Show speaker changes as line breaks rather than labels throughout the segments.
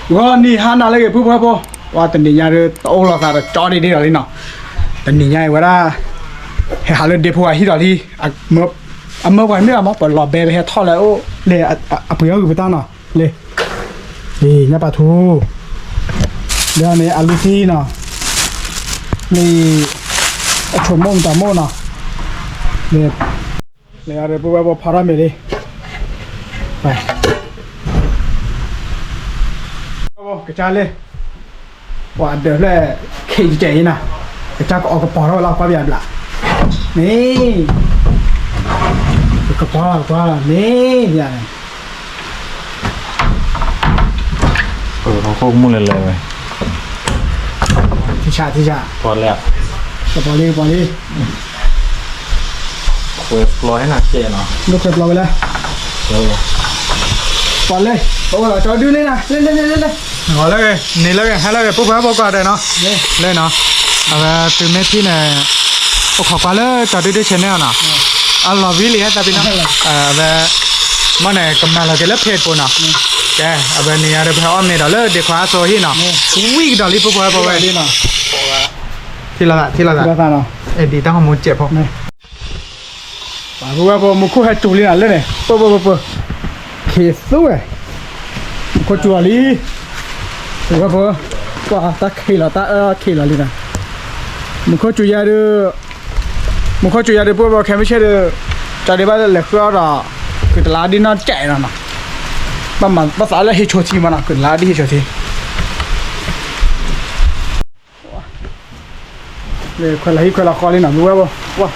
我你喊哪来个不不，我等你家的欧了啥的找你的了呢，等你家我啦，还下来地铺啊，去哪里没外面嘛，把老白还套来哦，来不要不当了，来，นี่เนี่ยปลาทูแล้วนี่อาลูซีเนาะนี่ชมมตามเนาะนี่อะไรพวกพาราเมลีไปกระจายเลยว่าเดี๋ยวแหละเข่งใจนะกระจายก็ออกกระป๋องแล้วเราก็แบบละนี่กระป๋องก็นี่เนี่ย
เขาโคกมุ่งเลย
ที่ชา
พอแล้ว
กระป๋องนี้
คุยรอให้หนักเจนเนาะ
ลูกเก็บเราไปเลยปอนเลยโอ้ยจอดูเลยนะเล่นเอาเลยนี่เลยให้เลยปุ๊บปุ๊บก็ได้เนาะเล่นเนาะเอาไปตื่นเม็ดที่เนี่ยโอ้ขอบคุณเลยจอดูด้วยชแนลเนาะเอาเราวิลลี่ให้ตาพี่น้องไปมันเนี่ยกำลังเราจะเลิกเพจปุ่นเนาะแกเอาไปนี่อะไรไปเอาเนี่ยเราเลิกเด็กขวาโซฮีเนาะวิ่งดอลลี่ปุ๊บปุ๊บไปเนาะที่ละเนาะเอ็ดดี้ตั้งหัวมุดเจ็บพอเนี่ยป่าวปุ๊บมุคุให้จูเลียนเลยเนี่ยปุ๊บเคสวยมุคุจูลีปุ๊บว่าตาเคลาลีนะมุคุจูยาดูปุ๊บแค่ไม่ใช่ดูจะได้บ้านเล็กก็รอคือตลาดดีน่าใจนะนะบ้านภาษาอะไรฮิโชทีมันนะคือตลาดดีฮิโชทีเนี่ยคนละคอเลยนะรู้ป่ะว้า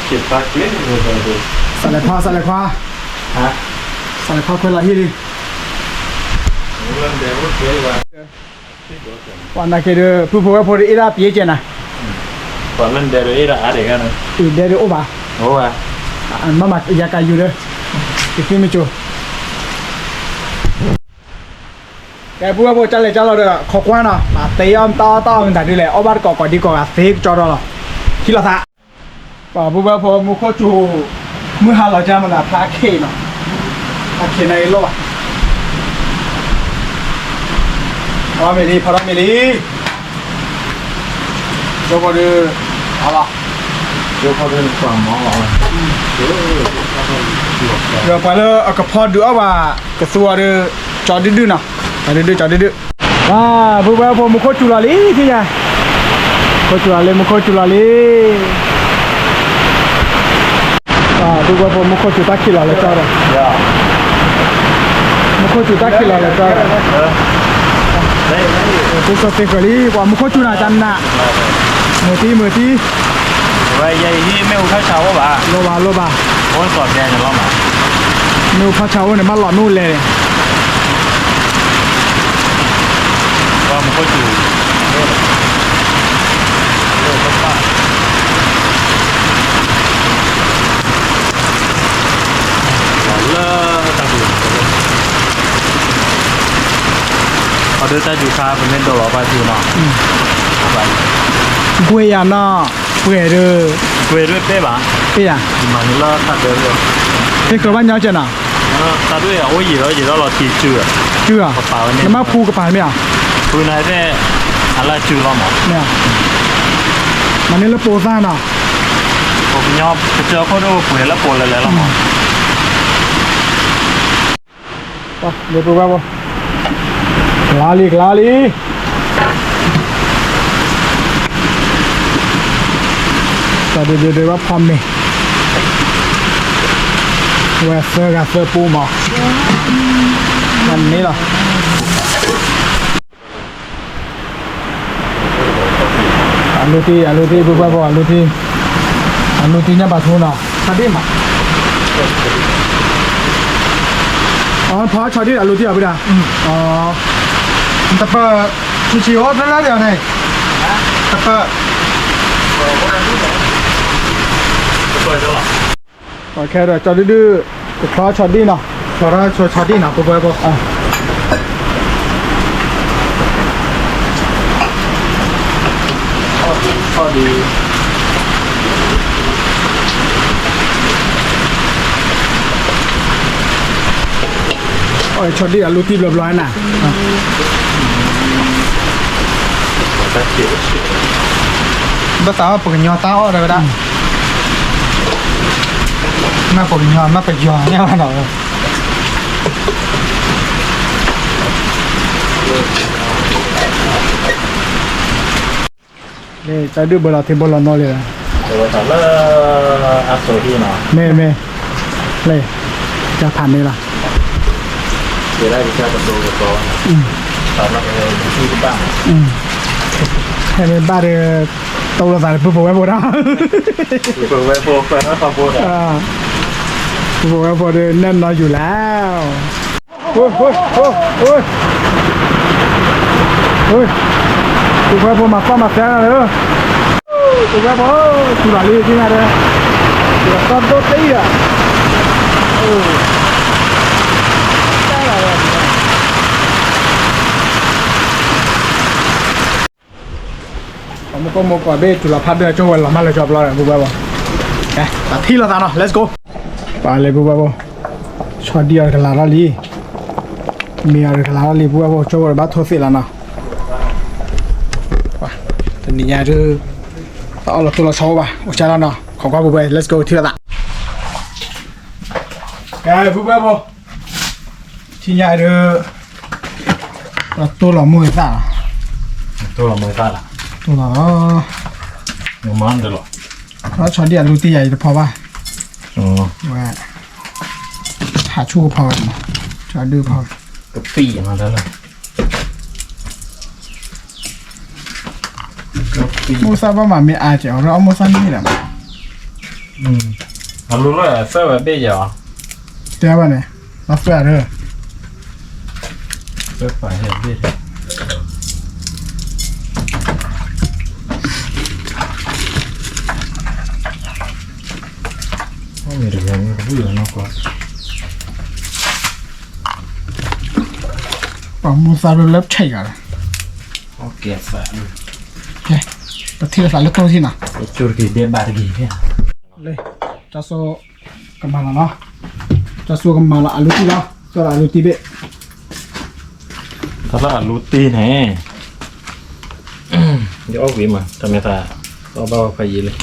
เก็บปลาเก็บเลย
สลัดผ้า
ฮะ
สลัดผ้าคนละที่ดิวันนั้นคือผู้ว่าพอดีเราเปลี่ยนเจนะ
ตอนนั้นเดี๋ยวนี้เราอะไรกันนะ
เดี๋ยวโอ้บ้าอันมาอยากกันอยู่เลยติดฟิล์มจูแต่ผู้ว่าพอจะเลยจะเราเด้อขอกว่านะมาเตยอมต่อมันแต่ดีเลยเอาบ้านก่อนดีกว่าเซ็กจอร์เราที่เราท่าป่าวผู้ว่าพอมุขจูเมื่อเราจะมาละพาเคเนาะพาเคในโลกพาราเมลีโจก็ดูเอาละ
เดี๋ยวเขาเดินฝั่งมองเรา
เดี๋ยวไปเลยเอากระเพาะดูเอาว่ากระสัวดูจอดื้อนะจอดื้อว้าผู้ว่าพอมุขจูลาลีที่ไงมุขจูลาลีผู้ว่าพอมุขจูตาคิลาเลยจ้าเลยมุขจูตาคิลาเลยจ้าผู้ก็เตะกะลีว่ามุขจูน่าจันน่ะเมื่อที่
ว่าใหญ่ที่ไม่อุ้งข้าวเช้าป่ะ
โลบา
โอ้สอดแดงจะร้องมา
นู่ข้าวเช้าเนี่ยมาหล่อนู่นเลย
ว่ามันก็อยู่เขาเดินตาจูคาเป็นเล่นตัวหล่อไปจูเนาะ
กุยยานากุยเด้อ
กุยด้วยเป๊ะป่ะ
เป๊ะอ่ะ
มันละตัดเดินเลย
เป็นกระบะยาวจังนะ
ตัดด้วยโอ้ยเราตีจืด
อ่ะแล้วมาพูกระป๋าไหมอ่ะ
พูนายได้อะไรจืดแล้วมั้ง
เนี่ยมันนี่ละโปซ่าเนาะ
ผมยอมเจอเขาดูปุ๋ยแล้วโปเลยแล้วมั้ง
ป่ะเดี๋ยวไปว่าลาลีแต่เดี๋ยวว่าพร้อมนี่เวสเซอร์ปูหมอวันนี้เหรออาลูตีปุ๊บปุ๊บอาลูตีเนี่ยปลาทูเนาะชาดิมาอ๋อพอชาดิอาลูตีเอาไปได้อ๋อแต่เปิดชิวๆนั่นแล้วเดี๋ยวนี่แต่เปิดโอเคเดี๋ยวจอดื้อคลอชอดดี้เนาะคลอชอดดี้เนาะปุ๊บอ่ะ
พอดี
อ้ยช็อตนี้รูตีเรียบร้อยน่ะ
แต่เขียว
ภาษาปกญอตาอ้อได้บ่มาปกญอมาไปญอเนี่ยว่าดอก
นี่จะดูบอลที่บอลนอเลย
แต่ว่าแต่ละอัพโซที่เนาะ
เม่เลยจะผ่านนี่ล่ะ
เดี๋ยวได้วิชาประตูกับตัวสำหรับที่บ้าน
แค่ในบ้านเอโตแล้วสายปุ๊บไว้หมดนะ
หรือเว็บโปรแกรมคอมพูดอ่ะ
ปุ๊บไว้หมดแน่นอนอยู่แล้วโอ้ยปุ๊บไว้ผมมาฟ้ามาแซงเลยปุ๊บไว้ผมสุราลีที่ไหนเลยสุราษฎร์โดดตีอ่ะผมก็มากว่าเบจุลพัฒน์เดือดจังหวัดละมาเลยจอบรอเลยปุ๊บไว้ผมตัดที่เราตาเนาะ let's go ไปเลยปุ๊บไว้ผมช็อตเดียวกันละลีมีอะไรกันละลีปุ๊บไว้ผมจังหวัดบ้านทศแล้วเนาะตอนนี้ยังจะเอาเราตัวเราโชว์ป่ะโอ้ใช่แล้วเนาะของกว่าปุ๊บไว้ let's go ที่ละตาปุ๊บไว้ผมที่ยังจะเราตัวเรามือซ่า
ตัวเราไม่ได้ละ
ตัวเรา
หนูมันเดี๋ยวหรอ
แล้วช็อตเดียวรูตีใหญ่จะพอป่ะ
อ๋อ
ว่าหาชูก็พอช็อตดื้อพอ
กับปีมาแล้วเลยกับปี
มูซาบ้ามาไม่อาจจะเอาเรามูซานี่แหละ
รู้เลยเสื้อแบบเบี้ยเหรอ
เจ้าบ้านเนี่ยรับเสื้อเด้อ
เสื้อฝ่ายเห็นเบี้ยว่ามีเรื่องนี้ก็อยู่นอกกว่า
ปองมูซาเป็นเล็บใช่กัน
โอเคแฟน
โอเคแต่ที่เราใส่เล็บโตที่น่ะ
จุดกี่เบี้ยบาทกี่เนี่ย
เลยจะโซ่กำมาแล้วเนาะจะโซ่กำมาละอาลูตีละตัวอาลูตีเบะ
ถ้าเรารู้ตีแน่เดี๋ยวออกวิมาทำไมตาก็เบาไปยีเลย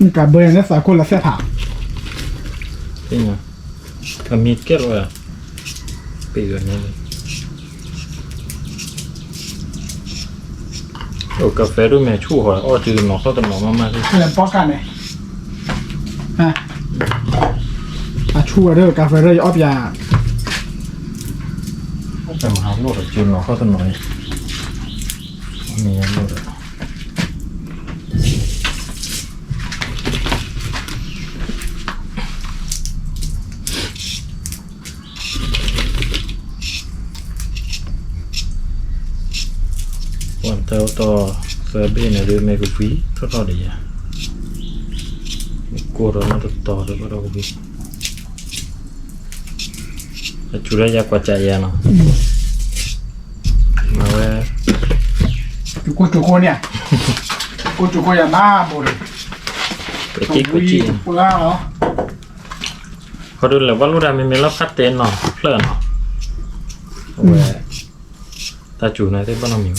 นี่กับเบอร์เนี่ยสายคนละเสื้อผ้า
จริงเหรอทำมีเก็ตเลยปีกันนี้เลยโอ้กาแฟด้วยแม่ชู่หัวอ้อจืดหนอกเข้าตหนอกมากๆเลย
อะไรป้องกันเนี่ยฮะอาชูเด้อกาแฟเด้อออบยา
แต่มหาโลกจืดหนอกเข้าตหนอกมีอะไรด้วยวันเท่าต่อเซอร์เบียเนี่ยเรื่องเมกุฟีเท่าเดียวมีกูเราต้องต่อด้วยก็เราบีแต่จุดแรกกว่าใจเนาะมาเว้ย
จุกเนี่ยจุกอย่างหน้าหมดเลย
ไปจิกไปจี
ปุระเหรอ
เขาดูเลยว่าลูกดามีรับคัดเต้นเนาะเพลินเนาะเว้ยตาจูนะที่บ้านเรามี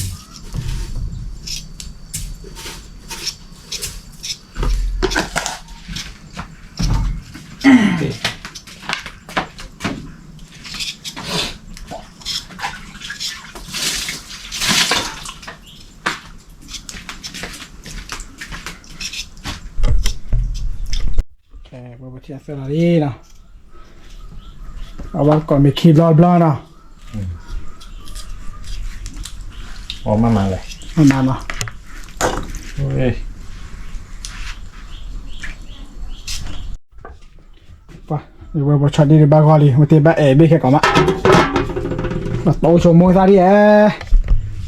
แค่บริเทียเซอร์รี่เนาะเอาว่าก่อนไปคีบรอดบล้อเนาะ
ออกมาเลย
มันนานเนาะ
เฮ้ย
ป่ะเดี๋ยวว่าช็อตนี้บ้ากอลีมาเตะบ้าเอ๋ไม่แค่ก่อนมะมาโตชมมวยซาดิเอ๋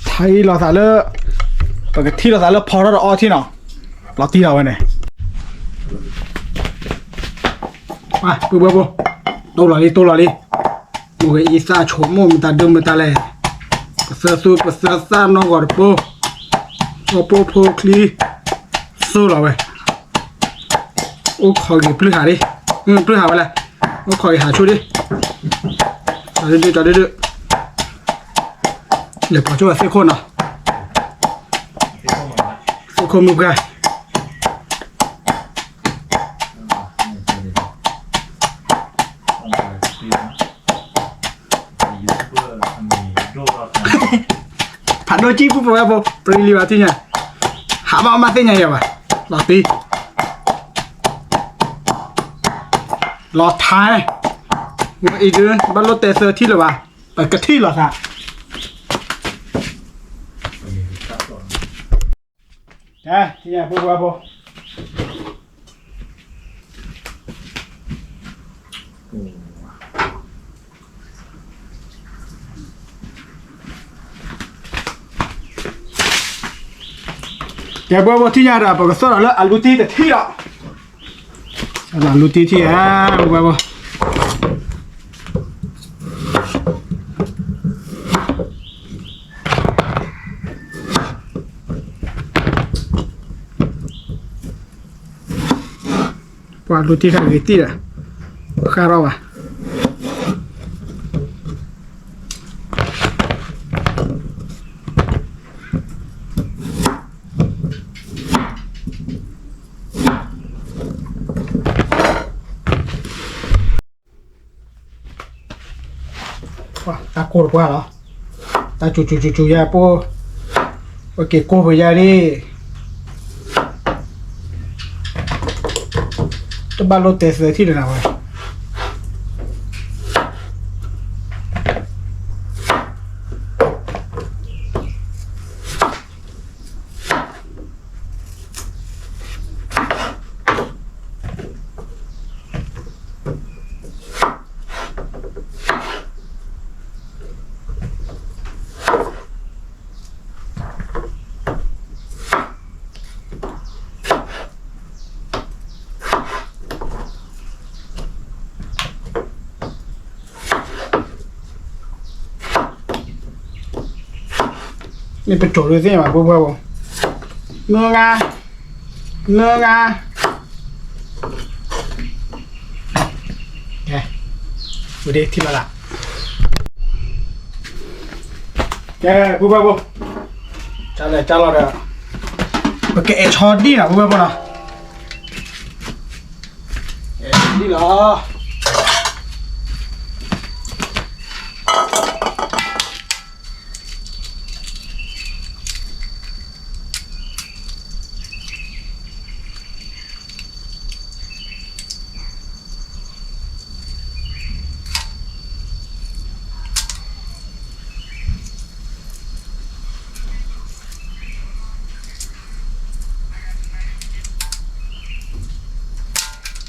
ไทยเราสาเลอปกติเราสาเลอพอเราอ้อที่เนาะเราตีเราไว้เนี่ยมาปุ๊บปุ๊บโตหล่อลีมวยอีซ่าชมมวยมันตาดมมันตาเลยเสือสู้เสือซ่าน้องกอดปุ๊บ โปโพคลีโซ่หรอเว้ยโอ้ขอกี่ปลื้มหาดิปลื้มหาไปเลยโอ้ขอหาช่วยดิจอดดื้อเดี๋ยวพอช่วยเสียคนเนาะเสียคนมุกไงผัดโดจีปุ๊บแบบปรีลีวาที่เนี่ยหาบ้ามาเส้นใหญ่ยังวะหลอดตีหลอดท้ายอีกเดือนบ้านรถเตเซอร์ที่หรือวะไปกระที่หรอคะที่เนี่ยปุ๊บแบบแกบอกว่าที่ยาดาปกติสอนแล้วอัลลูตีแต่ที่ละอัลลูตีที่บอกว่าอัลลูตีข้างกี่ที่ละข้าเราอ่ะตาโกรธว่าเหรอตาจู่ยาปูโอเคโกไปยาดิจะบ้านรถเตสเลยที่เดินเอาไว้นี่เป็นโจทย์เลยสิมาพวกเราเงืองแกดูดิที่ละแกพวกเราจ้าเลยจ้าเราเด้อโอเคช็อตดีนะพวกเรานะดีเหรอ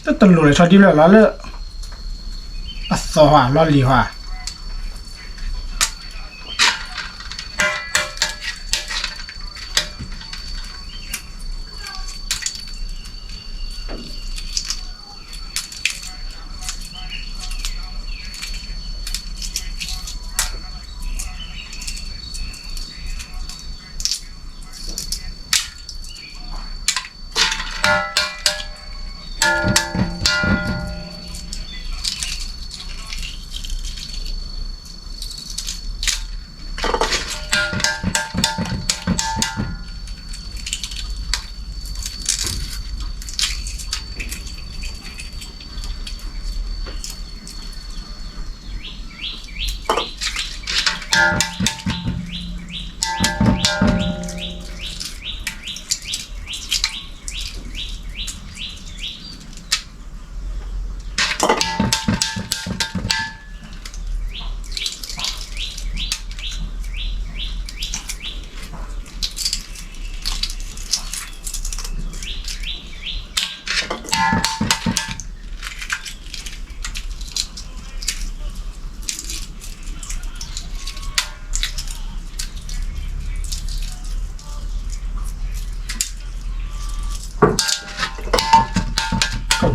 ก็ตลกเลยชอบที่แบบแล้วเลยอัศวะล้อลีว่ะ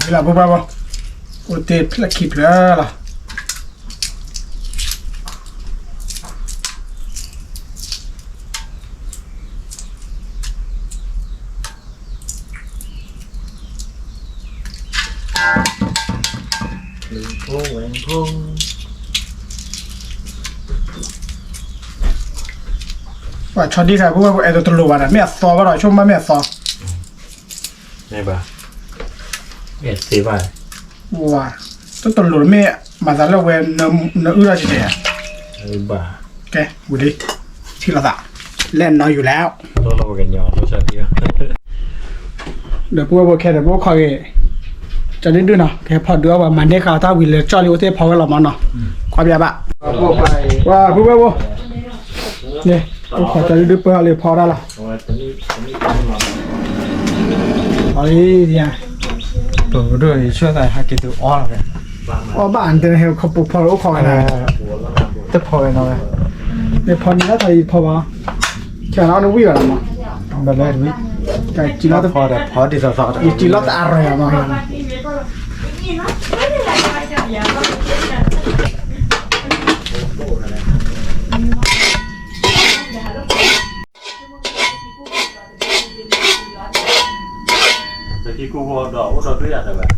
เวลาบ้าโอเตพลักขีพแล้วล่ะ
โอ้ยพุ่ง
ว่าช็อตดีใส่พวกไอ้ตัวตลกอ่ะไม่ซอว่าหน่อยช่วงมาไม่ซอ
นี่ป่ะเอ็ดสีป่ะ
ว่าตัวตลกไม่มาซะแล้วเว้ยเนื้ออื้ออะไรเนี่ย
ป่ะ
แกกูดิที่เราเล่นน้อยอยู่แล้ว
ตัวเรากันยอดรสชาติเดียว
เดี๋ยวพวกแค่เดี๋ยวพวกคอยจะได้ดูเนาะแค่พอดูว่ามันได้ข่าวถ้าวิลเลจอรี่โอเทพอเรามาเนาะความยากอะว่าพวกเนี่ยขอจะได้ดูเพื่อเลยพอได้ละพอดีเนี่ย
ตัวด้วยช่วยได้ฮักกิตัวอ้อเลย
อ๋อบ้านเดินเฮลเขาปลุกพอรู้คอยนะ
จะพอเลยเนาะ
เนี่ยพอนี้แล้วไทยพอมาแค่นั้นวิ่งอะไรมา
แบบแรกวิ
แต่จีนแล้ว
พอแต่พอดีสอด
จีนแล้วแต่อะไรอะมา
แต่ที่กูบอกดอกว่าเราด้วยอะไรแบบ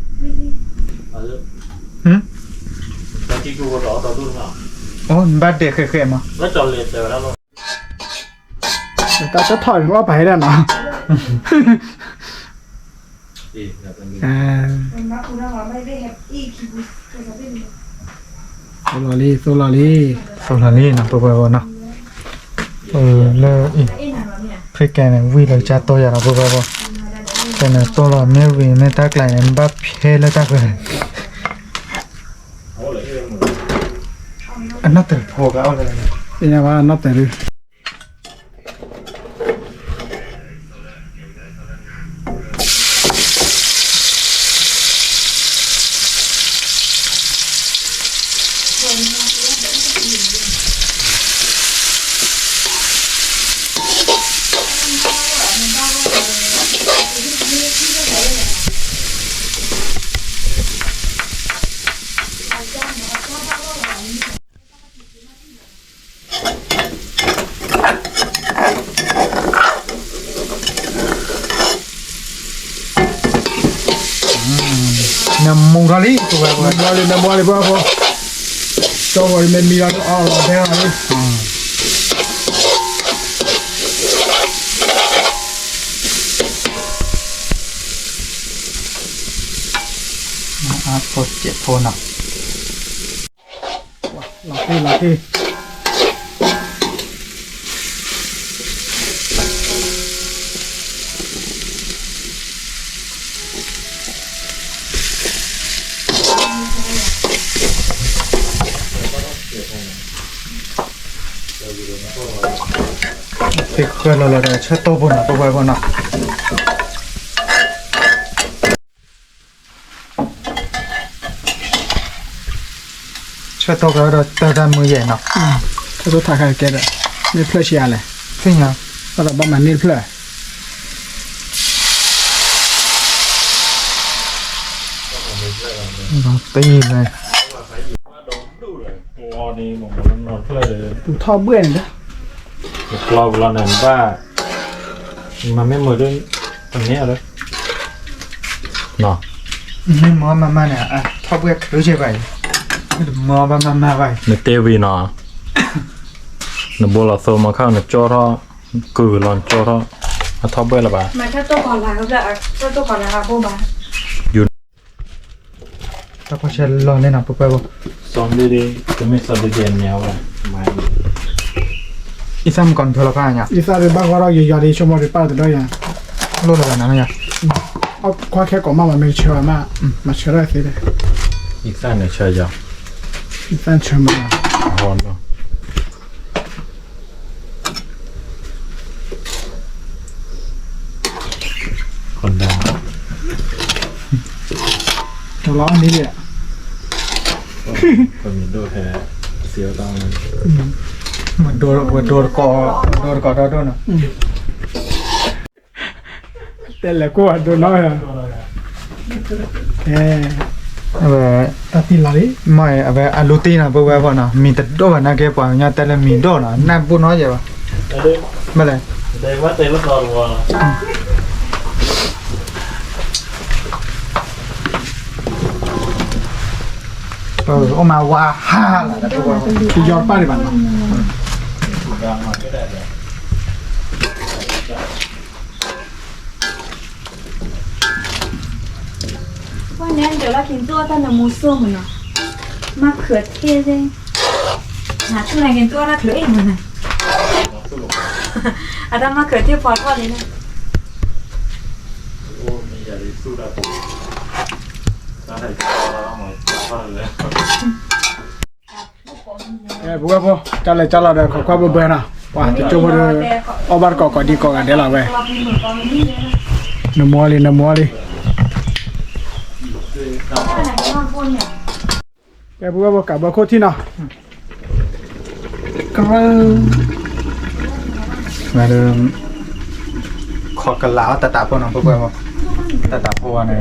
แต่ที่กูบอกดอกเราด้วยเนาะ
โอ้บัดเด็กเคยมา
แล้วจอเรียนเจอแล้วเรา
แต่จะถอยว่าไปได้เนาะ
ดีแบบนี้
โซลารี่
โซลารี่นะตัวเบอร์เนาะแล้วอีพริกแกงวิ่งเลยจ้าตัวอย่างตัวเบอร์แต่เนี่ยตัวเราไม่วิ่งไม่ตักไหลบ้าเพลแล้วตักเลยอันนั้นแต่พอก็เอาเลย
เป็นยังว่านับแต่ดู
น้ำมุงกะลิตัวเบอร์
บัวเลยนะบัวเลยบัวพอตัวบัวมันมีอะไรอ๋อเราได้อะไร
พอเจ็บพอหนัก
หลักที่
พริกเกลือเราเลยเช็ดโต๊ะบนนะตัวเบอร์นะเช็ดโต๊ะก็เราแต่มือใหญ่เนาะ
ถ้าตัวถ่ายใครแกได้นี่เพลชีอะไร
ซึ่งยัง
ก็แบบมันนี่เพล
ตีเลย
วอนี่มองนอนเพื่อเลย
ดูท่อเบื่อเนี่ย
เราหนันว่ามันไม่มือด้วยตรงนี้เลยเนาะ
ไม่มอมาเนี่ยอ่ะชอบเบื่อรู้ใช่ไหมมอมาไป
ในเตวีเนาะในบัวเราโซมาเข้าในจอท่อกือหลอนจอท่อมาทอบเบอร์ละบ้า
mà chắc tôi còn là tôi còn là vô bà
ถ้าพอเช็ดร้อนเลยนะปุ๊บไปบ่
ซอมดีๆจะไม่ซอมดีๆแนวอะไรไม่
อีซ้ำก่อนเพื่อเราก็เนี่ย
อีสานเป็นบ้านเราอยู่ยอดีชั่วโมงหรือเปล่าแต่ด้วยยัง
รู้แล้วนะเนี่ย
เอาความแค่ก่อนมามันไม่เชื่อมากมาเชื่อได้สิเลย
อีกสั้นเนี่ยเชยยาว
อีสานเชื่อมา
ฮอนเนาะคนดัง
ตัวร้อนนี้เลย
คนมีดูแพ้เสียวต้อง
มันโดนกอโดนนะ
แต่ละกูโดนน้อยอ่ะตาตีลาลิ
ไม่เอาไปอาลูตีนะปุ๊บไปบ่นะมีแต่โดนนะแกป่ะเนี่ยแต่ละมีโดนนะนั่นปุ๊บน้อยใช่ป่ะ
แล้วด้วย
ไม่เลย
เด็กว่าเตะรถรอรัวเนาะ
ไป ออกมาว่าห้าละทุกคน
ที่ยอดป้าดิบัน
ดังหน่อยก็ได้เลย
วันนี้เดี๋ยวเรากินตัวตั้งแต่มูส้มเนาะมะเขือเทศเลยหาช่วงไหนกินตัวละเขือเองมันนะอาจจะมะเขือเทศพอทอดเลยนะ
โอ้มีอย่าได้สู้ได้ปุ๊บถ้าได้ก็แล้วหน่อยก็เลย
บุกบุกจัดเลยจัดเราเดี๋ยวขอเบอร์นะว่าจะจูบเดี๋ยวเอาบัตรก่อนดีก่อนเดี๋ยวเราไปน้ำมัวเลยน้ำมัวเลยแกบุกบุกกับบักโคที่น่ะก็
มาเดิมขอกระลาวตาพวกน้องพวกเราตาพวกเนี่ย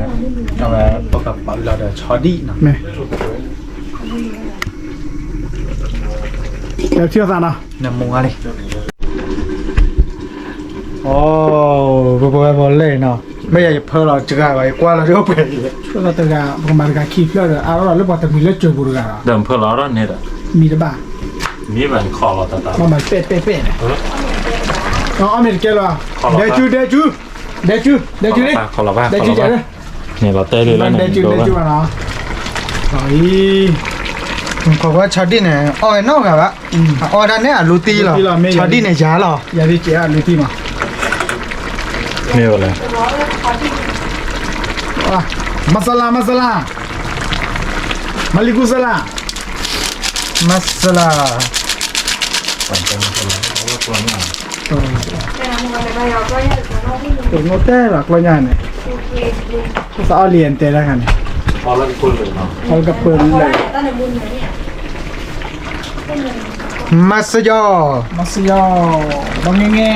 เอาไว้พวกกับเราเดี๋ยวชอดี้นะ
แม่เดี๋ยวเชื่อซะนะ
น้ำมัวเลยโอ้พวกเราเล่นเนาะไม่อยากจะเพิ่มเราจะกลายไปกว่าเราเรียกไป
ช่วยเราตัวกันประมาณการคิดแล้วเดี๋ยวเอาเราเรื่องแต่มีเรื่องจูบุรุษกัน
เดิมเพื่อล้อรถเนี่ย
มีหรือเปล่า
มีแบบคอเราตา
ประมาณเป๊ะเนี่ยอ๋ออเมริกันเหรอเดจูนี่
คอเราบ้า
เดจูเจ๋อเลย
เนี่ยเราเต้เลยแล้ว
เด
เนี่ย
จูอ่ะเนาะเฮ้ย
ผมขอว่าชอดี้เนี่ยอ๋อนอกอะอ๋อด้านนี้ลูตีเหรอชอดี้เนี่ยจ้าเหรอ
อย่าดิเจ๋อลูตี้มา
ไม่เป็นไร
อ่ะมาซาลามาลิกุซาลา
มัสลา
ปั่นไปมันจะเอาว่าตัวนี้
ตัวโน้ตแต่หลักละอย่างเนี่ยจะเอาเรียนเตะแล้วกัน
พอแล้วก็คุณเลยเนาะ
เขากับเปิดเลย
ตั้งแต่บุญเนี่ย
มัสยอ
มาสยอบังเงี้ย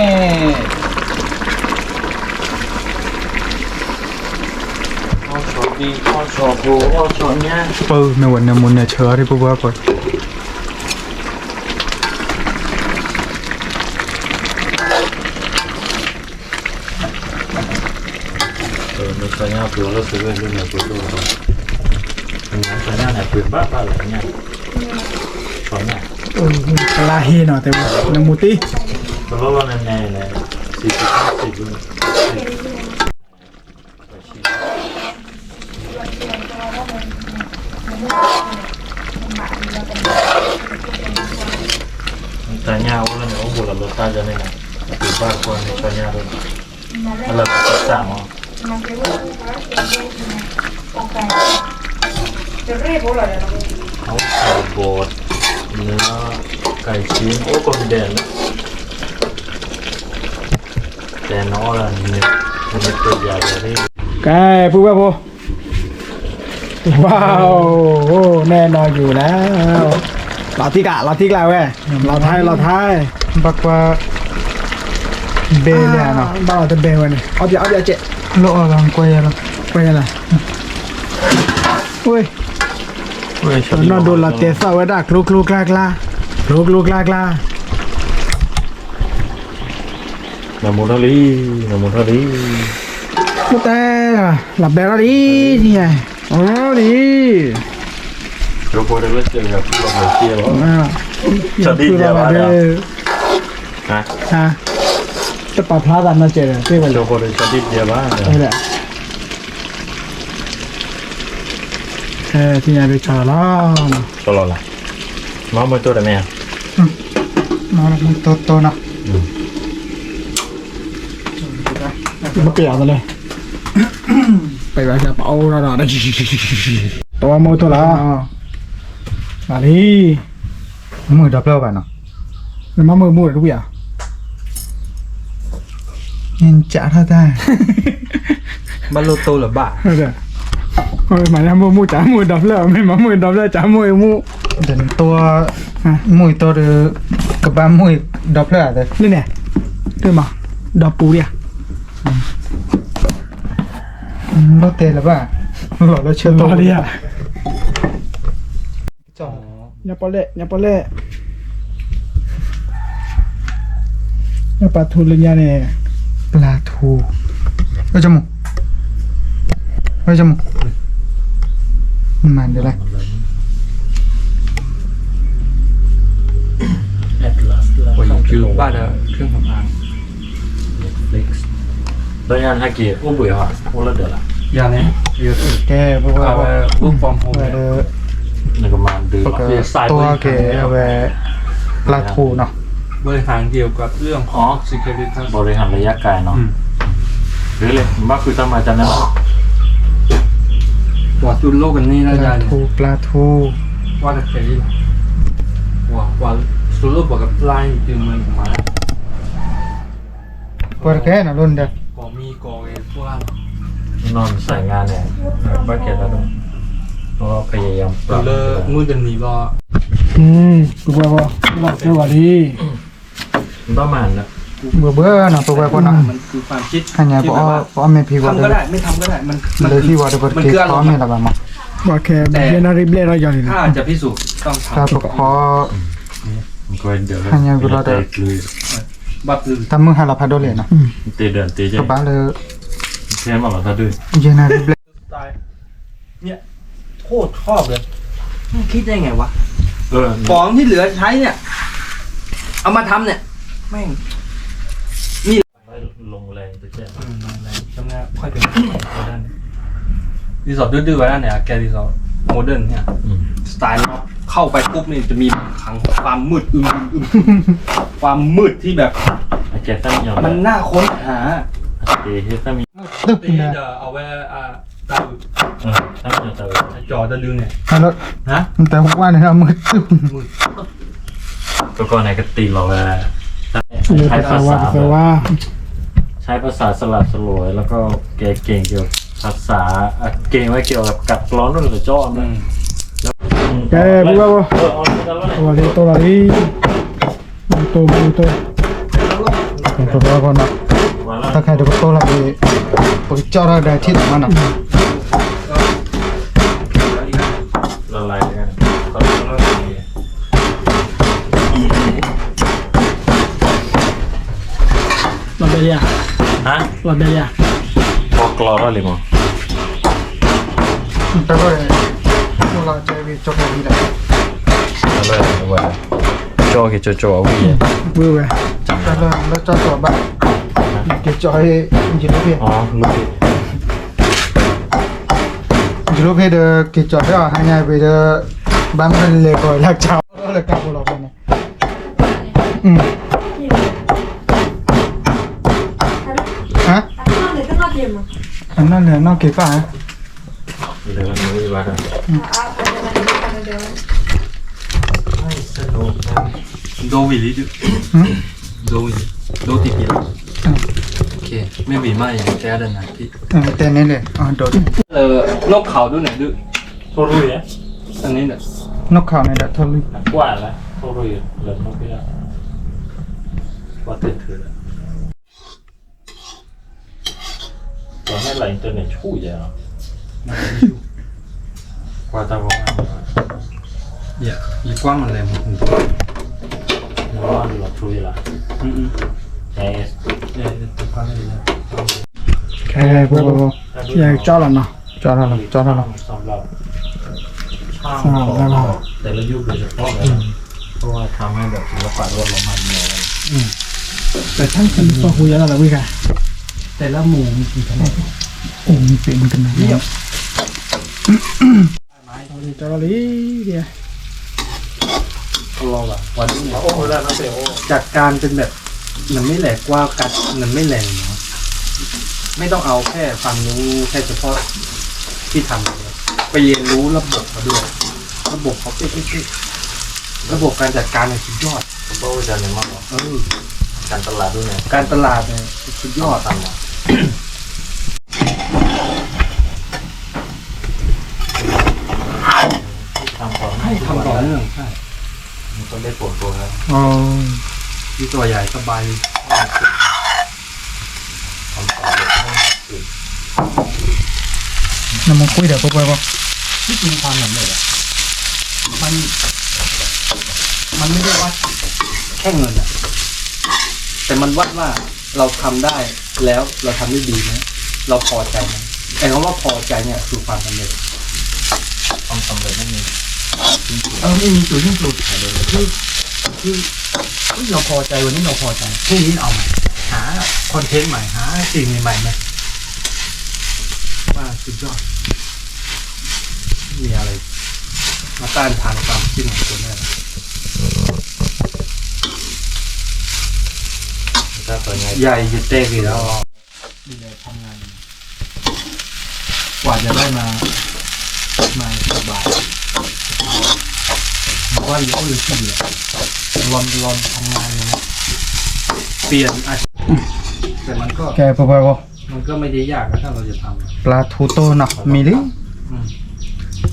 อ้อชอบดีอ้อชอบโบอ้อชอบเนี่ย
เปิดในวันนี้มุนเนี่ยเชื่อที่พวกเราก่อน
มีสัญญาเปลี่ยนแล้วซื้อเรื่องเนี่ยเปลี่ยนตัวเราสัญญาเนี่ยเปลี่ยนบ้าอะไรเนี่ยชอบเนี่ย
ลาเฮเนาะแต่ว่าน้ำมูตี้
ตัวเราเนี่ยเนี่ย40รุ่นสัญญาว่าเนี่ยโอ้โหเราลดค่าจะเนี่ยเปลี่ยนบ้าคนสัญญาด้วยอะไรแบบสามอ๋อ
จะเรียกพวกเราเลยนะ
เอาไข่บดเนื้อไก่ชิ้นโอ้ก็มีแดนแล้วแต่น้อละเนี่ยมันตัวใหญ่เลย
แกพูดว่าพูว้าวโอ้แน่นอนอยู่แล้วเราทิกแล้วเว้ยเราไทย
บักว่าเบลเนี่ยเนาะ
บ้าเราจะเบลเนี่ยเอาเดี๋ยวเจ๊
โลอะไรกว่าอย่าง
ไปยังไงอุ้ย
เว้ยชอบ
นอนโดนละเตะเสาไว้ดักลูกลากลา
น้ำมูทะลีน้ำมูทะลี
มุแต่หลับแบบนี้นี่ไงโอ้ดี
เราพอได้เจอกับผู้ลงมือเชี่ยวชอบดีเจ้าว่าเนาะฮะ
ฮะจะปรับพลาดกันนะเจ๊เจ๊ไปเล
เรา
ย
พอได้ชอบดีเจ้าว่า
เออแหละที่ไหนไปชาล้อ
ตลอดละน้องมือตัวได้ไหม
นอนมันโตๆเนาะ
มาเปลี่ยนมาเลยไปแบบจะเอาระดับได้ตัวมือตัวละมาดิ
มือดับเบิลไปเนาะ
แล้วมามือมูดทุกอย่าง
ยินจะท่าได้บาลูโตหรือบ้า
เออเฮ้ยมาแล้วมือจ๋ามือดับแล้วไม่มามือดับแล้วจ๋ามือมู
เดินตัวมุยตัวหรือกับบ้ามุยดับเลยอ่ะเด้อ
นี่เนี่ยด้วยมาดับปูเนี่ย
โลเตหรือบ้าหล่อแล้วเชื่อ
ตั
ตัว ว
เนี่ย
จ่อ
อย่าปล่อยอย่าปลาทูเลยเนี่ย
ปลาทูจมูกมันเดี๋ยวไร
คือบ้านเดียวเครื่องสำอาง
Netflix แล้วงานฮากิอุ้มบุ๋ยเหรออุ้มแล้วเดือดละ
อย่างนี้เยอะ
แกพวกว่า
เอาไปบุกฟอร์มโฮม
เออ
ในประมาณเดือน
พวก
ละ
ตัวแกเอาไว้ปลาทูเนาะ
บริหารเกี่ยวกับเรื่องของ security
บริหารระยะไกลเนาะหรือเลยบ้าคือตั้งมาจากนั้น
ว่าตุนโลกกันนี่
ป
นะ
ลา
ยาย
ทูปลาทู
ว่าจะเคยว่าตุนโลกกับไล่จึงมันออกมา
เปิดแกนะรุ่นเดียว
ก็มีกอเอพวก
นอนใส่งานเนี่ยบ้าเกตแล้วด้วยก็พยายามป
ตุ
รับ
นเลมือเดินหนีบ่
พวกว่าเจ้าว่าดี
ประมาณนะ
เบื่อเนาะพวกว่านะ
มันคือความคิด
อันนี้เพราะไม่พี่ว่า
ทำก็ได้ไม่ทำก็ได้มัน
เลยพี่ว่าจะเปิด
มัน
เก
คือ
ต
อาร
พร้อ
ม
ม
ณ์
นี่ละบ้างมั้งว่าแค่เรียนอะไรเรียนอะไรอย่างนี้
ถ้าจะพิสูจน์ต้อง
ถ้า
ทำ
พวกพอ
มันก็เดี๋ยว
อันนี้กูรอแต่
บับลือ
ทำมือหาเราพัดโดเลยเนาะ
เตเดินเตเจ
ก็บ้าเลย
เทียนมาหรอถ้าดื้อ
เยนาริเบล
สไตล์เนี่ยโคตรชอบเลยคิดได้ไงวะ ของที่เหลือใช้เนี่ย เอามาทำเนี่ยแม่ง
ลงแรงไปแจ้
อะไรจำได้ค่อยเป็นรีสอร์ทดื้อๆไว้แล้วเนี่ยแกรีสอร์ทโมเดิร์นเนี่ยสไตล์มันเข้าไปปุ๊บนี่จะมีขังความมืดความมืดที่แบบ
แกตั้งยาว
มันน่าค้นหา
เตเฮตั้งมี
ตึ๊บ
ตี
นะ
จะเอาไว้ตา
ตั้งยาวแต่
จอจะลืมเนี่ย
ฮัลโหล
ฮะ
มันแต่ว่าเนี่ยมืดตึ๊บ
ก็ก่อนไหนก็ตีเราแล้ว
เลย
ใช้
ภา
ภา
ษา
ษา
ว่า
ใช้ภาษาสลับสลวยแล้วก็แกเก่งเกี่ยวภาษาเก่งไว้เกี่ยวกับกัดร้อนนู่นหรือจ้อนนะ
แกพูดว่า
เอาไปแล้ว
ตัวนี้ตัวนี้ตัวว่าก่อนนะถ้าใครดูตัวละดีปกจอระได้ที่ไหนมันนะ
ละลายกันก็ต้องดี
เราเบีย
ฮะ
เราเบีย
พอกรอแล้วหรือมั้ง
แต่ว่าเราจะวิจารณ์ดีเลย
แล้วว่าโจกิโจวิ่ง
เบื่อแต่เราจะตัวแบบเกี่ยวจอยจิโร่เพีย
อ๋อลูก
จิโร่เพียเดอเกี่ยวจอยได้หายไปเดอบางคนเล็กกว่าลักเจ้าเลยกับเราเนี่ยฮะ
Nó để nó tìm mà.
อันนั้นเนี่ยนอกเกี่ยวกับ
เดี๋ยวมันมีวัดอ่ะ
Nó đều.
สนุกนะ
โดวิลิจุโดติกิลโอเคไม่บีไม่อย่างแกเดินนะที่
แต่เนี่ยเลยโดด
นกเขาด้วยไหนด้วย
โทรุยเนี่ย
อันนี้เนี่ย
นกเขาเนี่ยทะลุ
กว่าแล้วโทรุยเหลือน้องพี่ละว่าติดถือแล้วตอนนี้หลายอินเทอร์เน็ตช่วยเหรอกว่าตาบอกว่า
อย่าอีกว้างมันเลยมัน
ว่าดูหลับช่วยละเอส
เนี่ยตัวพันเลยนะ
แค่พวกอยากจ้าแล้วเนาะจ้าแล้วจ้าแล้ว
สำหรับ
แล้ว
แต่ละยุคโดยเฉพาะเลยเพราะว่าทำให้แบบศิลปะรวดมันเนี่ย
แต่ท่านเป็นตัวคุยแล้วแบบวิค่ะแต่ละหมู่มีกี่ขนาดโอ้มีเป็นกันนะเนี่ยจอรีเดีย
เราแบบวันนี้เนี่ย
โอ้โหได้นะเซโอ
จัดการเป็นแบบมันไม่แหลกว่ากัดมันไม่แรงเนาะไม่ต้องเอาแค่ความรู้แค่เฉพาะที่ทำเลยไปเรียนรู้ระบบมาด้วยระบบเขาเป็นระบบการจัดการเนี่ยสุดยอด
เพราะว่าจะเนี่ยมากกว่าการตลาดด้วยเนี่ย
การตลาดเนี่ยสุดยอด
ทำมาทำต่อ
ให้ทำต่อเนื่องใช่
มันต้องได้ผลตัวครับ
อ๋อ
ที่ตัวใหญ่สบาย
ทำต่อเลยให้สุด
น้ำมันคุยเดี๋ยวพวกไปบอก
ที่จริงความสำเร็จอะมันไม่ได้วัดแค่เงินอะแต่มันวัดว่าเราทำได้แล้วเราทำได้ดีไหมเราพอใจไหมไอ้คำว่าพอใจเนี่ยคือความสำเร็จ
ความสำเร็จไม่มี
ไม่มีจุดสิ้นสุดคือ ที่เราพอใจวันนี้เราพอใจพรุ่งนี้เอาใหม่หาคอนเทนต์ใหม่หาสิ่งใหม่ๆไหมว่าสุดยอดมีอะไรมาต้านทานความคิดของคนได้ไหม
ถ้าตัวไง
ใหญ่จะเตะกี่แล้วดีเลยทำงานกว่าจะได้มาสบายผมว่าเยอะเลยที่เดียวรอนทำงานเลยนะเปลี่ยนอาชีพแต่มันก็
แกปะปะปะ
มันก็ไม่ได้ยากนะถ้าเราจะทำ
ปลาทูโตเนาะมีดิ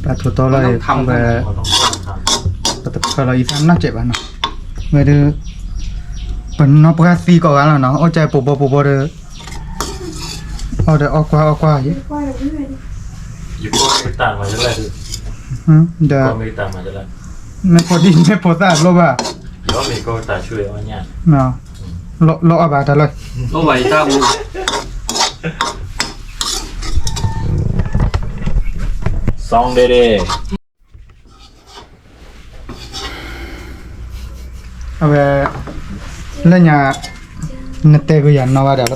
ปลาทูโตเลย
ต้องทำ
แบบ
เราต้องทำ
kalau ikan nak cek mana. Ada penuh perhati kau kan lah. Oh cek popo de. Oh de aqua je.
อยู่ก็ไม่ต่างมาจะไรดู
Dah
ก็ไม่ต่างมาจะไร
ไม่พอดีไม่พอสะอาดโลบ่ะ
หรือว่ามีก็ตาช่วยว่าเนี่ย
เนาะโลอบาทเลย
ก็ไหวถ้าอู
ซองเด้
เอาไปแล้วเนี่ยนเตกุยานนวาดาล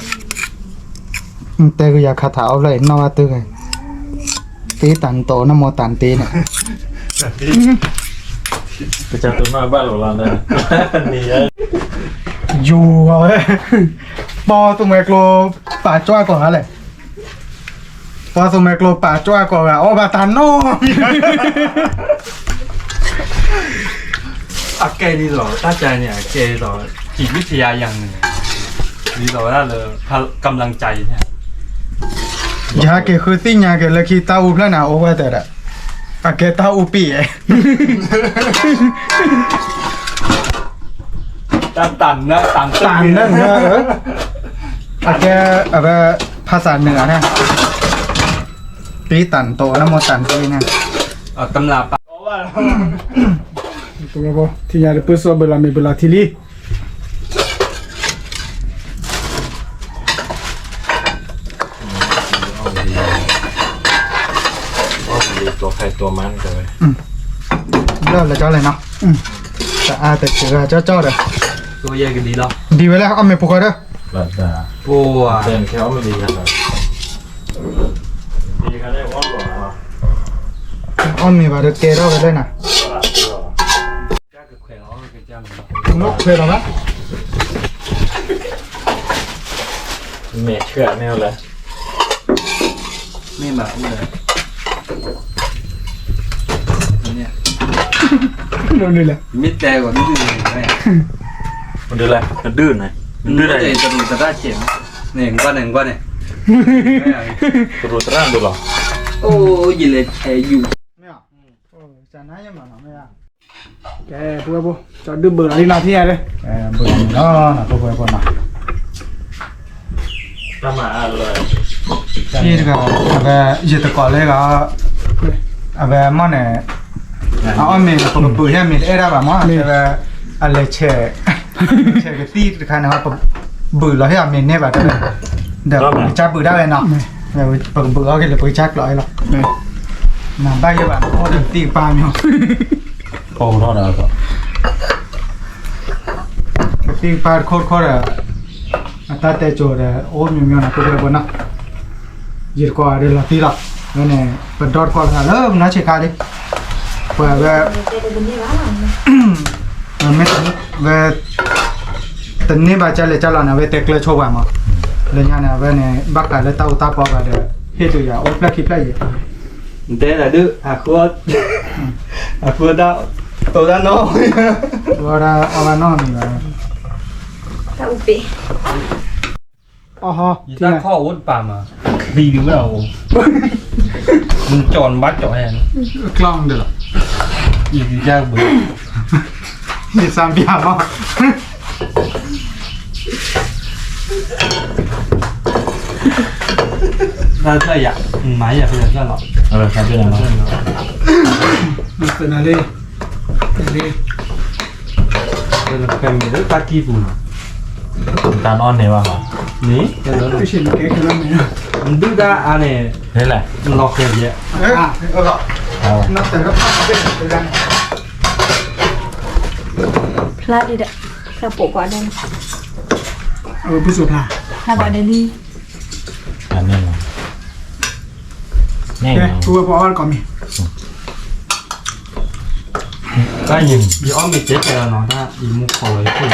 นเตกุยาคาถาเอาเลยนวาตึกไงตีตันโตนโมตันตีเนี่ย
ประจำตัวน้อยบ้านเราเลยนี่
อยู่เอาเลยปอตุเมโกลป่าจ้อยก่อนอะไรปอตุเมโกลป่าจ้อยก่อนอ่ะโอ้บาตันโน
อาแกนี่หรอตั้งใจเนี่ยแกหรอจิตวิทยาอย่างหนึ่งนี่หรอน่าเลยกำลังใจเนี่ย
ยาเกคือสิ่งยาเกลคีตาอุพลานาโอวาแต่ละอาเกตาอุปีเอ
ตันนะตัน
ต่างนั่นเนอะอาเกแบบภาษาเหนือเนี่ยปีตันโตนะโมตันปีเนี่ย
ตำราปะ
ตัวก็ที่ยาเดปุสโซเบลามีเบลาทิลี
ตัวใครตัวมันกันเลย
เลิกแล้วเจ้าเลยเนาะแต่แต่เจอเจ้าเด้อ
ตัวใหญ่กันดีหรอ
ดีไว้แล้วเอาเมปุกเด้อ
หลับตา
โอ้ย
เดินแค่ว่าไม่ดีกันเลยดีกันได้ว่าก่อนอ่ะ
เอาเมบาเดเกเด้อไปเลยนะ
จ้ากับแขวกับจ้าง
นกเคยหรอมะ
เมฆเชื่อแมวเลย
ไม่มาเลยเนี่ย
นู่นนี่แหละ
มิดแต่กว่ามิดดื้อเลย
มันดื้ออะไรมันดื้อไหนมันดื้ออะไร
จะดูจะได้เจ็บเนี่ยก้อนเนี่ย
ตัวตร่างดูหรอ
โอ้ยเลยแชร์อยู่
ไม่อ่ะโอ้จานายังมาหรอไม่อ่ะแกพวกพวกจอดดื้อเบอร์อะไรนาที่ไหนเลยแกเบอร์เนาะนะพวกพวกนะ
ถ้ามาเลย
ที่ก็แบบยึดตะกอนเลยก็แบบมันเนี่ยเอาเมย์ก็เปิดให้เมย์เอราแบบมันแบบอะไรเช่ก็ตีกันนะครับเบื่อแล้วให้เมย์เนี่ยแบบเดี๋ยวจับเบื่อได้เลยเนาะเดี๋ยวเบื่อก็เลยเปิดจักร้อยหรอกน้ำได้ยังแบบโอ้เดี๋ยวตีปลาอยู่
โอ้เท่านั้นก็
ตีปลาโคตรอ่ะตาเตโจดโอ้มีนะพวกเราบนนะยืดกว่าเดี๋ยวเราตีหลับแล้วเนี่ยเป็นดอทกว่าแล้วน่าเชื่อขาดิเพื่อแบบไม่ต้องแบบตอนนี้บาดเจ็บเลยจ้าเราเนี่ยเวทเตะเลยโชว์มาเลยเนี่ยเวเนี่ยบักกันเลยตาอุตาปอกกันเดี๋ยวเฮ็ดตัวอย่างโอ้พลักคิดได้ยัง
เต้น่ะดื้ออาควดดาวตัวด้านนอก
ว่าเราเอามานอนนี่ว่า
ตาอุปี
อ๋อฮะ
ยีตาข้อวุ้นป่ามาดีดูเรามึงจอนบัดจ่อแอน
กล้องเด้อ
อีกยากเบื่อ
นี่สามปีอ่ะ
ถ้าอยากไม้อยากเพื่อนก็หรอก
อะไรครับเป็นอะไร
มันเป็นอะไรอะไร
เป็นเป็นมีด้วยตากีบุญ
ตาอ้อนเนี่ยวะ
นี่เดี๋ยวเรา
ไม่ใช่เก๊กแล้วมั้ย
มันดื้อได้อันนี้
นี่แหละ
มันล็อกเยอะ
เอ้ยเอาละ
เอา
นับแต่ละภาพเป็นกันเพ
พลาดดิเด้อพลาดโปกว่าได้
ผู้สุภา
พลาดกว่าได้นี่
อันนี้เนาะแน่
โอเค
เนาะ
กูพอก่อนมี
ก็ยิงมีอ้อมมีเจ๊แกเนาะถ้าอีมุกคอยขึ้น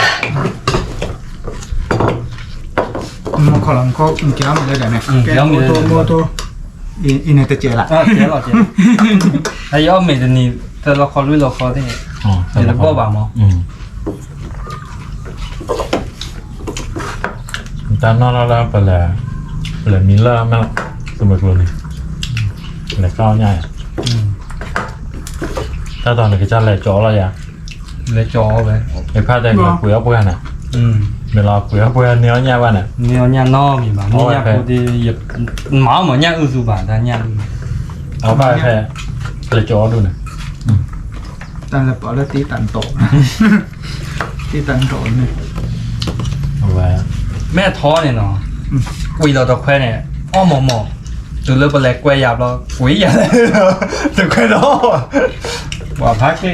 มันขอลองก็มีแก้วมาเลยเดี๋ยวนี้แก้วโมโตอินเนตเจละ
เจ๊หรอเจ๊ไอ้อ้อมมีแต่นี่แต่เราคอรู้เราคอได้
อ๋อ
เดี๋ยวเราก็บ่ามั้ง
ตอนนอนเราไปแล้วมีเล่ามาสมัยก่อนนี่แล้วก็ง่ายถ้าตอนนี้ก็จะเลยจ่อเราอย่าง
เลยจอไป
ไอ้ผ้าแดงกับปุ๋ยเอาปุ๋ยน่ะเวลาปุ๋ยเอาปุ๋ยเนื้อเนี่ยว่าน่ะ
เนี่ยเนี่ยนอมีบ้างเนี่ยพอดีหยิบหมาเหมือนเนี่ยสุบาแต่เนี่ย
เอาไปแค่เลยจ่อดูน่ะ
ตันละปอแล้วตีตันโตตีตันโตนี่
เอาไว้
แม่ท้อเนี่ยเนาะกุยเราตะแควเนี่ยอ้อหมอหมอตัวเลือกเป็นแรกแควหยาบเรากุยอย่างไรตะแควเนาะว่าพักที่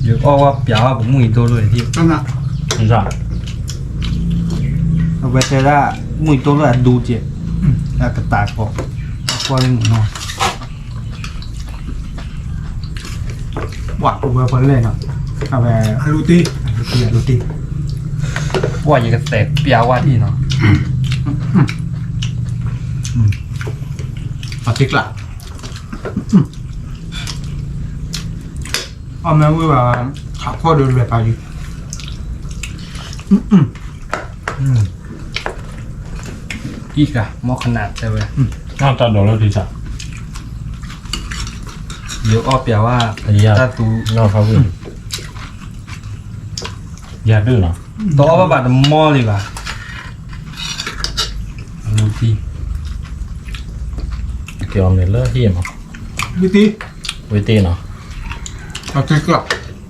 อยู่ก็ว่าเปียกผมมุ่งตัวเลยที่
นั่นน่ะ
นี่จ้ะ
เอาไปเจอละมุ่งตัวเลยดูเจ็บแล้วก็ตากออกว่าเรื่องหมูนอน
หวัดกูพอเลยเนาะเอาไปลูตี้ลูตี้
ว่าอย่างกระแตกเปียว่าที่เนาะ
เอาติ๊กละเอาแม่ว่าขับข้อเดินไปอยู่
อีกอะหม้อขนาดใช่ไหม
น่าจะโดนแล้วดีจ้ะ
เดี๋ยวอ้อเปียว่า
อย่า
ถ้าตู
เราเขาวิ่งอย่าดื้อเนาะ
ตัวอ้อแบบหม้อเลยป่ะดูที่
เกี่ยวเมลเลอร์ที่มั้ง
ลูตี้
วิธีเนาะ
เอาติ๊กละ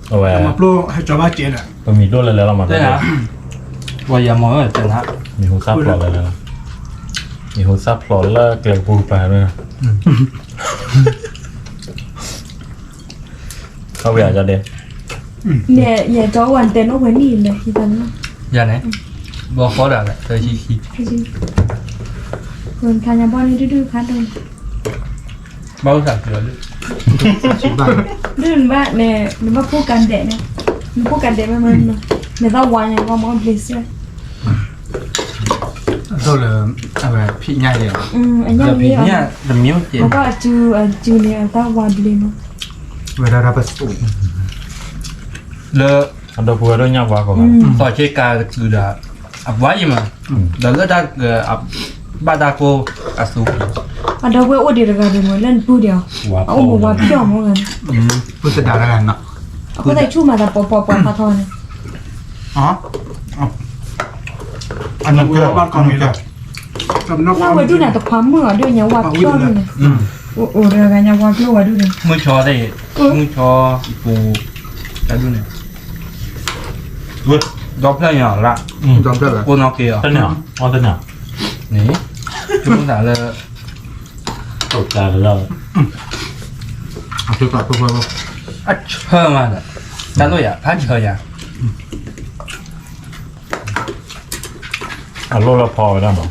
เอาไว้
มาโปรให้จอบ้าเจนอ่ะ
มันมีด้วยเลยแล้วเรามา
ได้นะว่าอย่ามองเลยเจนฮะ
มีหูซับพลอเลยแล้วมีหูซับพลอแล้วเกลียวปูไปด้วยนะเขาอยากจะเด็ด
เนี่ยจอวันเต็นโอเวอร์นี่เลยที่ตอนนั้น
อย่าไหนบอกเขาได้แหละเธอชี้
ให้จริงคนทานยาบ้านนี่ดื้อๆพัดเลย
เบาสักเดือดเลย
10 บาท
ดื้อว่าเนี่ยหรือว่าพูดกันแดดเนี่ยมันพูดกันแดดมันเนี่ยต้องวันอย่างว่ามันเพลสเลย
โซเลยเอาไปพี่ง่ายเลย
อันนี้
แต่พี่
นี่
เนี่ยแต่มิ้วเจ็บ
แล้วก็จูเนี่ยต้องวันเลยเนาะ
เวลาเราไปสูบ
เลอะ
อันดับหัวด้วยยากกว่าก่อน
ต่อเชกาคือดาอับไว้มาเดี๋ยวเลอะได้อับบาดาโกอาสุ
อันเดียวเว้ยโอ้เดี๋ยวกันเดี๋ยวเล่นพูดเดียว
ว่า
เอาหมูว่าเพี้ยวมั้งกัน
พุทธดาแล้วกันเนาะ
เขาได้ชูมาแต่ปอพาทอน
อ๋ออันนั้นคือบ้านกองนี้เลยจำนก
เราไว้ดูหน่ะแต่ความเมื่อด้วยเนี่ยว่าเพี้ยวด้วยเนี่ยโอ้เรื่องกันเนี่ยว่าเพี้ยวว่าด้วยเนี่ย
มือชอได้มือชอปูได้ดูเนี่ยดอกเพื่อนอย่างละ
จำได้เลย
โกนอกเกียร์
ต้นเนี่ยอ๋อต้นเนี่ย
นี่จุดด่าเลย
ตกใจแล้ว
เอาไปก่อนเพื่อน
อ่ะเพิ่มมาเลยแต่ด้วยอ่ะพันเชยอ่ะ
เอาโลละพอไปได้หรอ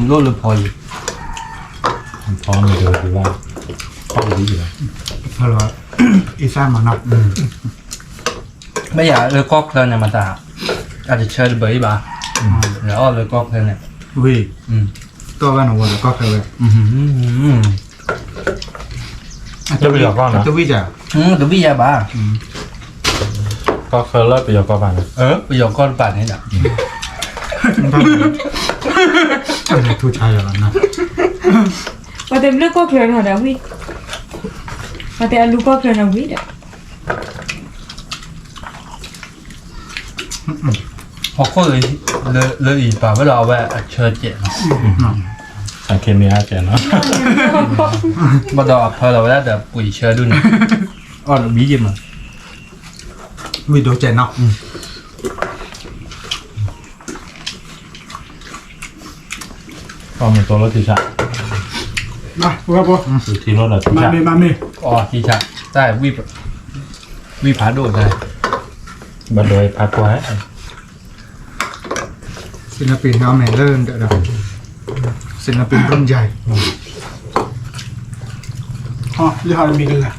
ลดเลยพออยู่
พอมีเดียวดีว่าพอดีอยู่แล้ว
เพราะว่าอีสานมานับ
ไม่อยากเลยก็เพลินเนี่ยมาตาอาจจะเชิญเบย์บ้าแล้วเลยก็เพลินเนี่ย
วิตัวกันหัวแล้วก็เคยเลย ตัววิจ้ะ
ตัวพี่ยาบ้า
ก็เคยเลิกไปยกกบ้านนะ
ประโยคก็ปั่นให้ดับ
ทุชายอย่างนั้นนะ
ว่าแต่เรื่องก็เคลียร์หน่อยนะวิว่าแต่ลูกก็เคลียร์หน่อยวิเด้อ
พอก็เลยอีกป่าเวลาเอาไว้เชิญเจ็ดเนาะ
สังเกตมีอาเจนเนาะ
มาดอกเพอเราได้แต่ปุ๋ยเชิญด้วยเนี่ยอ๋อบีจิมอ่ะ
วิโดเจนเนาะ
ก็มีตัวรถที่ชะ
มาพวกเราพวก
อยู่ที่รถเหรอที่
มา
ชา
เมมาเม
อ๋อที่ชักได้วิผาโดดได้
บันโดยพัดไว้
ศิลปินเอาแม่เริ่มเด้อศิลปินรุ่นใหญ่
อ๋อยี่ห้อมีกันเลย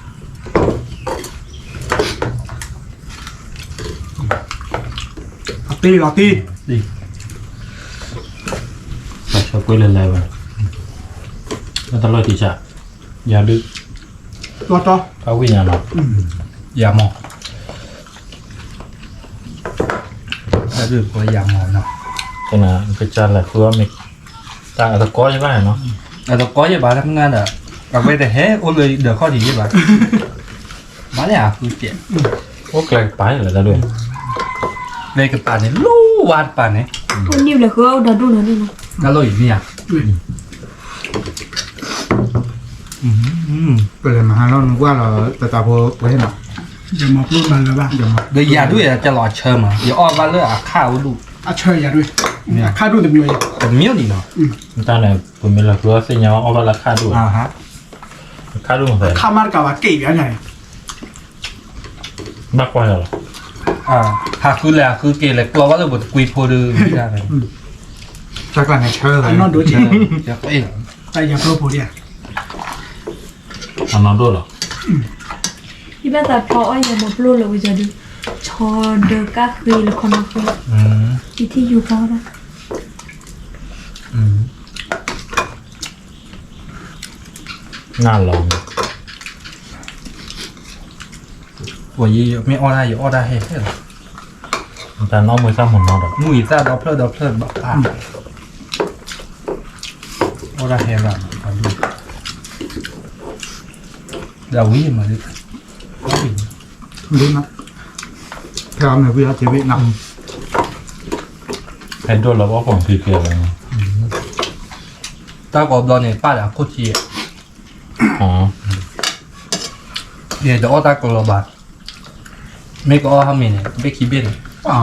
ลอตตี้
ดี
ชอบกุ้ยอะไรวะมันตลอดที่ชาอย่าดึก
ลอตต่อ
เอาวิญญาณเนาะ
อย่ามองถ้าดูก็อย่ามองเนาะ
ก็นะก็จะแหละคือว่ามีต่างอัตโกใช่ไหมเนาะ
แต่ตัวก้อยบ้านทำงานอ่ะกับไปแต่แฮ่โอ้เลยเดี๋ยวข้อดีบ้านบ้านเนี่ยคือเจ็บ
โอ้ไกลไปเหรอจะด้วย
เลยกับป่านเนี่ยลู่วาดป่านเนี่ย
คนนี้เลยคือเอาดาดูนั่นนี่นะ
ก็เลยเนี่ย
ไปเลยมาหาเรานึกว่าเราแต่ตาโพไว้หน่อย
อย่ามาพูดมันเลยบ้างอย่ามา
เดี๋ยวอย่าด้วยจะหลอดเชิญมาเดี๋ยวอ้อบ้านเลือกข้าวดู
เชยอย่าด้วยค่าดูเต็มเลย
แต่เมี้ยวดีเนาะ
ตั้งแต่ผมมีหลักรู้สิ่งยังเอาไปราคาด้วย
ฮะ
ค่าดูเหมือน
ข้ามันกับว่าเก๋ยังไง
มากกว่าเหรอ
หากคือแหละคือเกเลยกลัวว่าเราบดกุยโพดือไม่ได้เลย
จากหลังในเชอร์เล
อั
ย
นนอนดูจริง
เดี๋ยวเอง
แต่อย่าโปรโพเดีย
ทำน้ำด้วยเหรอ
ที่แม่แต่พออ้อยอย่ามาปลุกเลยว่าจะดูชอเดอก้าคือละครคือ ที่อยู่เขาละ
น่าลอง
我也没熬大有熬大黑黑了，
แต่น้องมือซ้ำหมุนน้องเด้อ
木一炸到破吧啊，熬大黑了，反正，要危嘛就，危，
ดีนะแค่เอาเนื้อวิลาเจวินะ
เห็นด้วยแล้วว่าผมคือเกลียดเลย
大搞不到呢，把俩过去，
อ๋อ
也就熬大够了吧，没个熬后面呢，别起变，
อ๋อ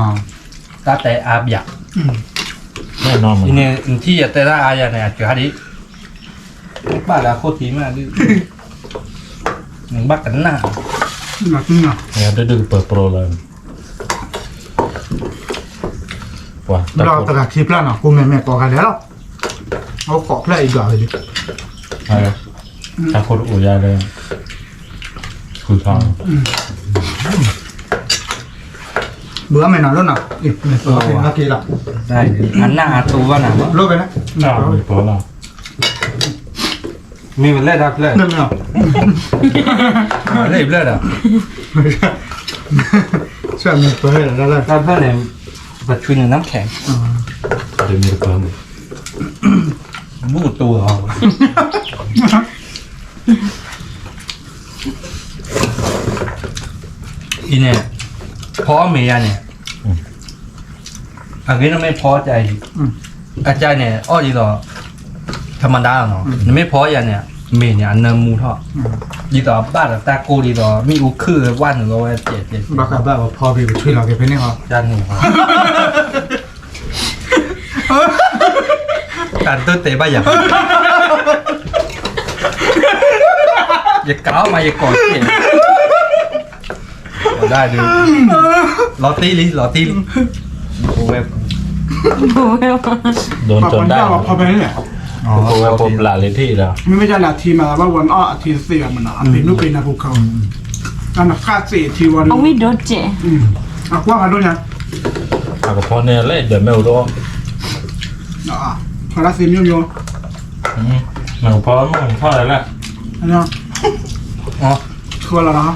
大带阿比亚，
แน่นอนเหมือน
今年你也带他阿呀呢，就还得，把俩过去嘛就，能把กัน呐。
หนักนี่นะ
เนี่ยดื้อเปิดโปรเลยว้า
เราตระคลิปแล้วเนาะกูแม่ก่อกันแล้วเอาเกาะแพร่อีกอย่างเลยดิ
อะไรถ้าคนอุยาเลยคือทอง
เบื่อไม่นานแล้วนะอีกไม่เบื่อเป็นนาทีละ
ได้อันหน้าตัวน่ะ
โลกไปนะ
น่ามีโปรแล้ว
มีมันเล่ดักเลย
เริ่มแล้ว
เล่เล่ดัก
ช่วยมีเปิดแล้วแล้ว
ถ้าเพื่อนเนี่ยบัดชุนน้ำแข็ง
เดี๋ยวมีเพิ่ม
มูตัวเอาอีเนี่ยพอเมียเนี่ยอันนี้เราไม่พอใจอาจารย์เนี่ยอ้อดีต่อธรรมดาเนาะไม่พออย่างเนี่ยเมียเนี่ยอันเนิมมูทอดีต่อบ้านตาโกดีต่อมีอุคือวันหนึ่งเราเจ็ด
บักกับว่าพอพี่ไปช่วยเราแกเป็นยังไง
จานหนึ่งครับการตื้อเตะบ้าอย่างอย่าก้าวมาอย่ากอดเก๋ได้ดูลอตตี้ลิลอตตี้โอ้ย
โอ้ย
โดนจนได้
พอไปเนี่ย
โอ้ยผมหลาเลยที่แล้ว
ไม่ใช่นาทีมาว่าวันอ้อทีเสียมันอ่ะเป็นลูกเป็นนะพวกเขาอันนั้นค่าเสียทีวัน
เอาวิโดเจ
อ่ะว่ากันด้วยนะ
อาก็พอเนี่ยเลยเดี๋ยวไม่รู้
พอรัสเซียมิโย
หนังพอมึงเท่าไหร่ละ
อันนี้
อ๋อ
ทัวร์แล้วนะ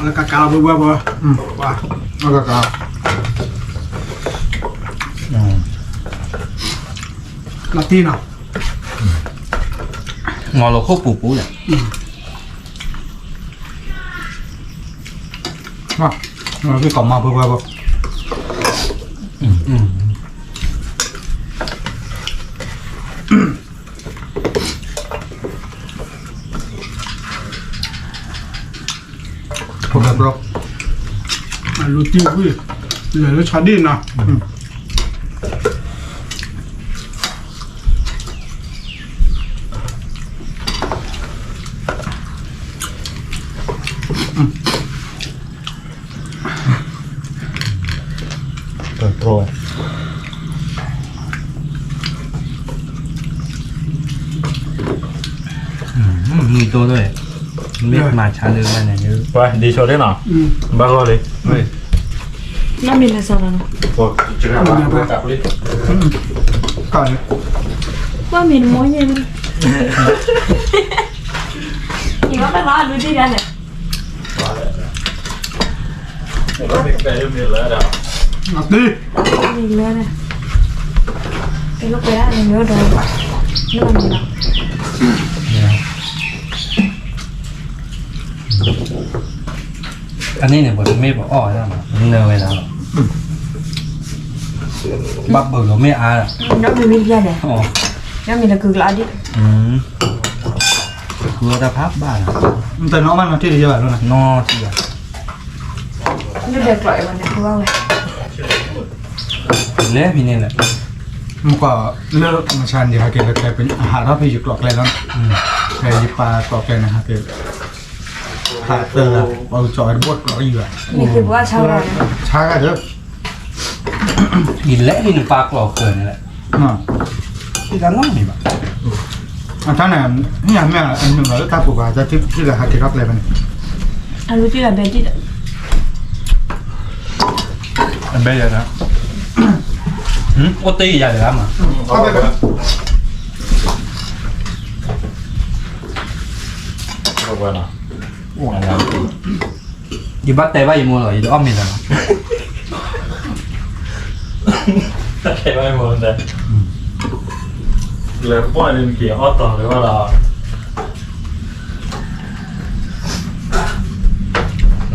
แล้วกากาเบื่อว่า
เอากะกะ
ลาตินอ่ะ
งอเราโคปูปูเนี่ย
ว่าเราคือกล่อมมาเพื่อว่าผมแบบรบ
ลูติวเหลือชาดินนะ
โปรย
มีตัวด้วยไม่มาช้าเลยมาเนี่ยเยอะ
ไปดีโชว์ได้หน่อยบ้าก็เลย
เฮ้ย
น้ำมีอะไรสักหน่อย
โอ้จะกลับบ้านกลับเลย
ก่อน
ว่ามีน้อยเย็นอีกว่าไปร้านดูที่กันเลย
ก็เป็นไปเรื่อยๆแล้ว
ดี
มีเลยนะไอ้ลูกไปได้เนื้อโดนนี่มันมีแล้ว
อันนี้เนี่ยผมไม่บอกอ้อนะมันเนยแล้วบับเบิร์กไม่อาร์อ่ะ
น้ำมีเยอะเลย
อ๋อ
น้ำมีแต่คือกระดิ่ง
คือสภาพบ้าน
แต่น้องมันที่ดีจะแบบนู้นนะ
นอที่อ่ะ
นี่เด็กปล่อยมันเนี่ยคือว่าไง
เละพี่นี่แหละ
มันก็เลือกมาชันดีฮะเกลแต่เป็นอาหารที่พี่หยุดกรอกเลยแล้วใครยิบปลากรอกเลยนะฮะเกลขาเตอร์เอาจอยบดกรอกอยู่อ่ะ
นี่คือว่าชาวเรา
ช้ากันเถอะ
กินเละที่หนึ่งปลากรอบเกินนี่แหละที่ร้านน้องนี่แบบ
อันท่านเนี่ยนี่อย่างแม่อันหนึ่งเราถ้าปลูกจะที่เราหาเกล็ดเลยมัน
อันรู้ที่แบบเบนที่
อันเบย์นะโอตีใหญ่เลยครับอ่ะ
เข้าไปแบบ
บอกว่าเนาะ
ยิบัตเต้ว่าอยู่มัวหรออยู่อ้อมมีแต่
ใช่ไหมโมนแต่เลยป้อนเรื่องเกี่ยวอ้อต่อเลยว่าเรา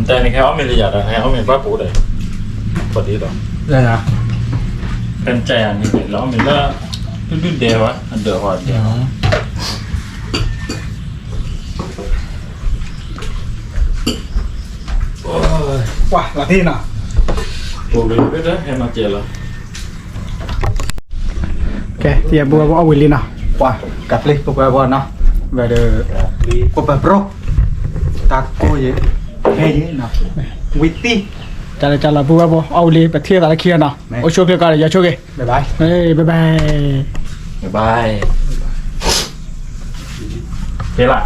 แต่ในแค่อ้อมมีระยะแต่ให้อ้อมมีป้าปูเลยพอดีต่อ
เลยนะ
เป็นใจอันนี้แล้วมีก็ดื้อเดียววะอันเดือดหอดเดียว
ว้าละที่น่ะ
ปูเลยก็ได้ให้มาเจอแล้ว
โอเคที่บัวเอาวิลลี่น่ะว้ากับเลยบัวเนาะแบบเดอบัวแบบโรตาโกเยเฮ้ยน่ะวิตตี้จัดบัวเอาวิลลี่ไปเที่ยวอะไรเคียน่ะโอโชคกันอย่าโชคกันบ๊ายบายเฮ้ยบ๊ายบาย
บ๊ายบายโอเคละ